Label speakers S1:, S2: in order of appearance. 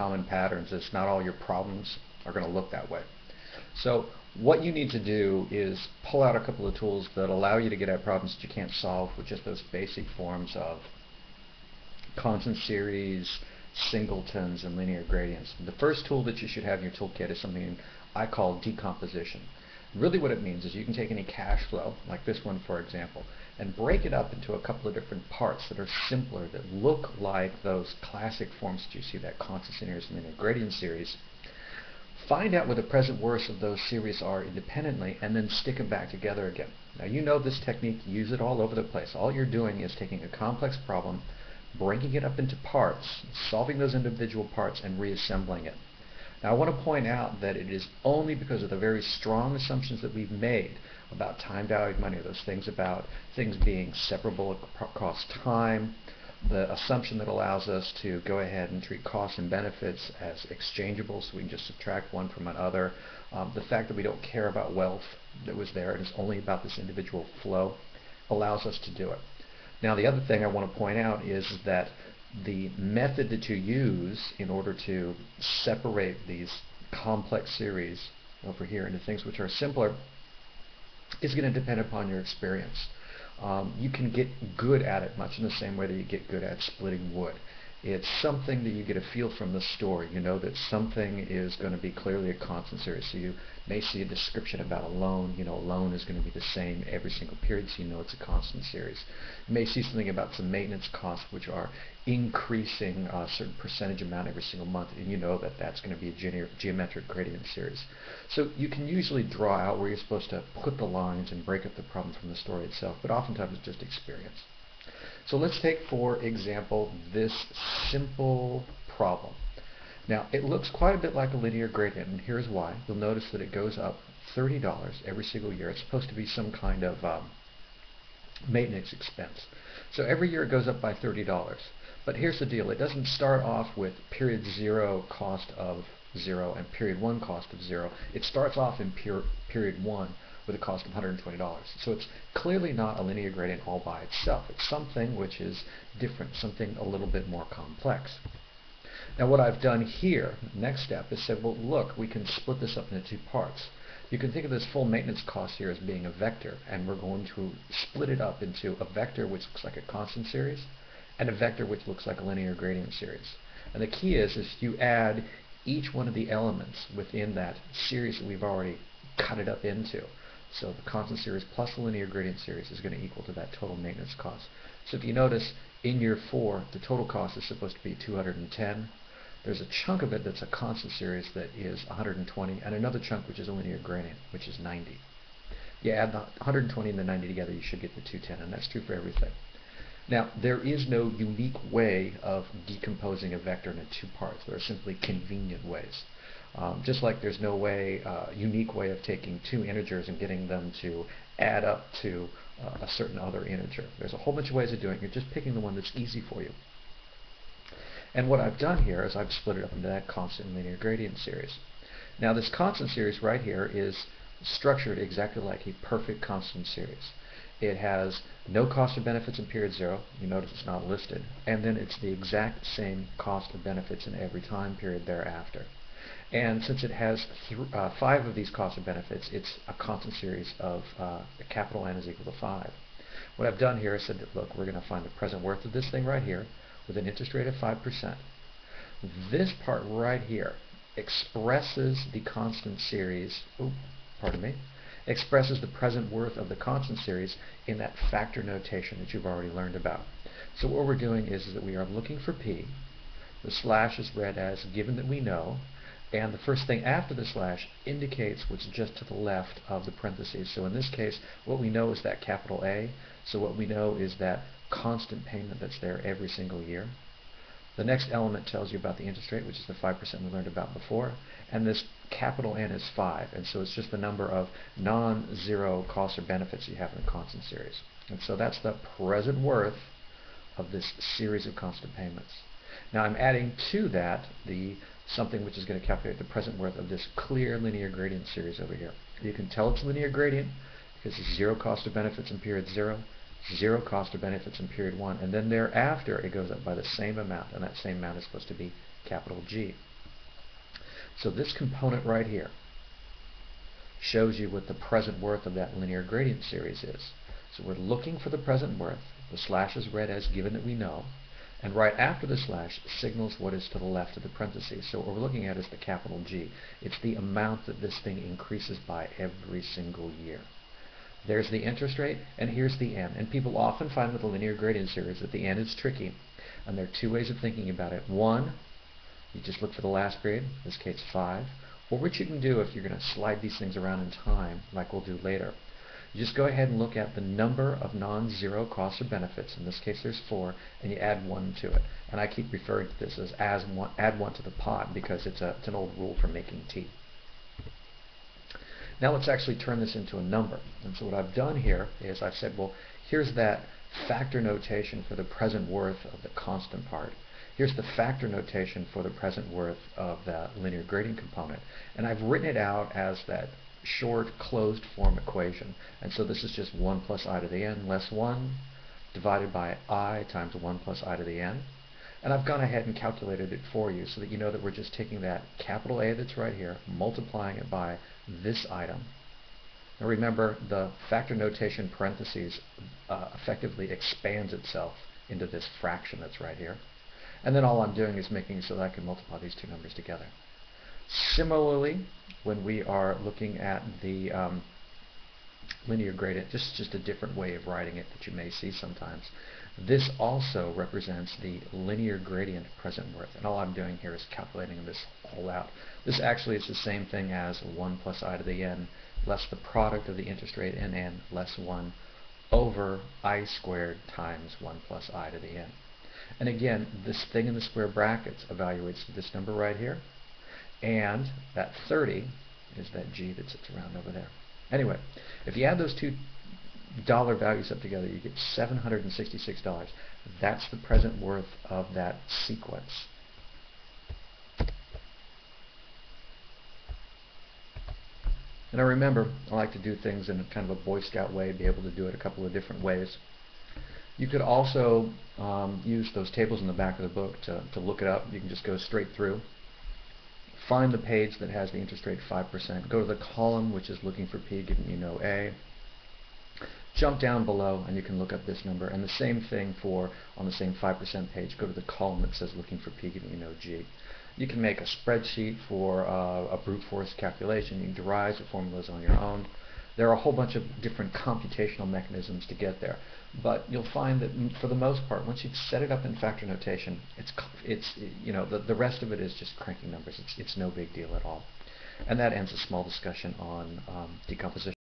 S1: common patterns is not all your problems are going to look that way. So what you need to do is pull out a couple of tools that allow you to get at problems that you can't solve with just those basic forms of constant series, singletons, and linear gradients. The first tool that you should have in your toolkit is something I call decomposition. Really what it means is you can take any cash flow, like this one for example, and break it up into a couple of different parts that are simpler, that look like those classic forms that you see, that constant series and linear gradient series. Find out what the present worths of those series are independently, and then stick them back together again. Now you know this technique, use it all over the place. All you're doing is taking a complex problem, breaking it up into parts, solving those individual parts, and reassembling it. Now I want to point out that it is only because of the very strong assumptions that we've made about time value of money, those things about things being separable across time, the assumption that allows us to go ahead and treat costs and benefits as exchangeable, so we can just subtract one from another, the fact that we don't care about wealth that was there and it's only about this individual flow allows us to do it. Now the other thing I want to point out is that the method that you use in order to separate these complex series over here into things which are simpler is going to depend upon your experience. You can get good at it much in the same way that you get good at splitting wood. It's something that you get a feel from the story. You know that something is going to be clearly a constant series. So you may see a description about a loan. You know, a loan is going to be the same every single period, so you know it's a constant series. You may see something about some maintenance costs which are increasing a certain percentage amount every single month, and you know that that's going to be a geometric gradient series. So you can usually draw out where you're supposed to put the lines and break up the problem from the story itself, but oftentimes it's just experience. So let's take, for example, this simple problem. Now, it looks quite a bit like a linear gradient, and here's why. You'll notice that it goes up $30 every single year. It's supposed to be some kind of maintenance expense. So every year it goes up by $30. But here's the deal. It doesn't start off with period 0 cost of 0 and period 1 cost of 0. It starts off in period 1 with a cost of $120. So it's clearly not a linear gradient all by itself. It's something which is different, something a little bit more complex. Now what I've done here, next step, is said, well look, we can split this up into two parts. You can think of this full maintenance cost here as being a vector, and we're going to split it up into a vector which looks like a constant series and a vector which looks like a linear gradient series. And the key is you add each one of the elements within that series that we've already cut it up into. So the constant series plus the linear gradient series is going to equal to that total maintenance cost. So if you notice, in year 4, the total cost is supposed to be $210. There's a chunk of it that's a constant series that is $120, and another chunk which is a linear gradient, which is $90. You add the $120 and the $90 together, you should get the $210, and that's true for everything. Now, there is no unique way of decomposing a vector into two parts. There are simply convenient ways. Just like there's no unique way of taking two integers and getting them to add up to a certain other integer. There's a whole bunch of ways of doing it. You're just picking the one that's easy for you. And what I've done here is I've split it up into that constant and linear gradient series. Now this constant series right here is structured exactly like a perfect constant series. It has no cost of benefits in period 0. You notice it's not listed. And then it's the exact same cost of benefits in every time period thereafter. And since it has 5 of these costs of benefits, it's a constant series of capital N is equal to 5. What I've done here is said that, look, we're going to find the present worth of this thing right here with an interest rate of 5%. This part right here expresses the constant series, expresses the present worth of the constant series in that factor notation that you've already learned about. So what we're doing is that we are looking for P. The slash is read as given that we know, and the first thing after the slash indicates what's just to the left of the parentheses. So in this case, what we know is that capital A. So what we know is that constant payment that's there every single year. The next element tells you about the interest rate, which is the 5% we learned about before. And this capital N is 5. And so it's just the number of non-zero costs or benefits you have in a constant series. And so that's the present worth of this series of constant payments. Now I'm adding to that something which is going to calculate the present worth of this clear linear gradient series over here. You can tell it's a linear gradient because it's 0 cost of benefits in period 0, 0 cost of benefits in period 1, and then thereafter it goes up by the same amount, and that same amount is supposed to be capital G. So this component right here shows you what the present worth of that linear gradient series is. So we're looking for the present worth. The slash is read as given that we know. And right after the slash signals what is to the left of the parentheses. So what we're looking at is the capital G. It's the amount that this thing increases by every single year. There's the interest rate, and here's the n. And people often find with the linear gradient series that the n is tricky. And there are two ways of thinking about it. One, you just look for the last period, in this case 5. Or what you can do if you're going to slide these things around in time, like we'll do later, you just go ahead and look at the number of non-zero costs or benefits. In this case there's 4, and you add 1 to it. And I keep referring to this as add 1 to the pot because it's an old rule for making tea. Now let's actually turn this into a number. And so what I've done here is I've said, well, here's that factor notation for the present worth of the constant part. Here's the factor notation for the present worth of the linear gradient component. And I've written it out as that short closed form equation. And so this is just 1 plus I to the n less 1 divided by I times 1 plus I to the n. And I've gone ahead and calculated it for you so that you know that we're just taking that capital A that's right here, multiplying it by this item. Now remember, the factor notation parentheses effectively expands itself into this fraction that's right here. And then all I'm doing is making it so that I can multiply these two numbers together. Similarly, when we are looking at the linear gradient, just a different way of writing it that you may see sometimes, this also represents the linear gradient present worth. And all I'm doing here is calculating this all out. This actually is the same thing as 1 plus I to the n less the product of the interest rate in n less 1 over I squared times 1 plus I to the n. And again, this thing in the square brackets evaluates this number right here. And that 30 is that G that sits around over there. Anyway, if you add those two dollar values up together, you get $766. That's the present worth of that sequence. And I remember, I like to do things in kind of a Boy Scout way, be able to do it a couple of different ways. You could also use those tables in the back of the book to look it up. You can just go straight through. Find the page that has the interest rate 5%. Go to the column which is looking for P, given you know A. Jump down below and you can look up this number. And the same thing for, on the same 5% page, go to the column that says looking for P, given you know G. You can make a spreadsheet for a brute force calculation. You can derive the formulas on your own. There are a whole bunch of different computational mechanisms to get there. But you'll find that for the most part, once you've set it up in factor notation, the rest of it is just cranking numbers. It's no big deal at all. And that ends a small discussion on decomposition.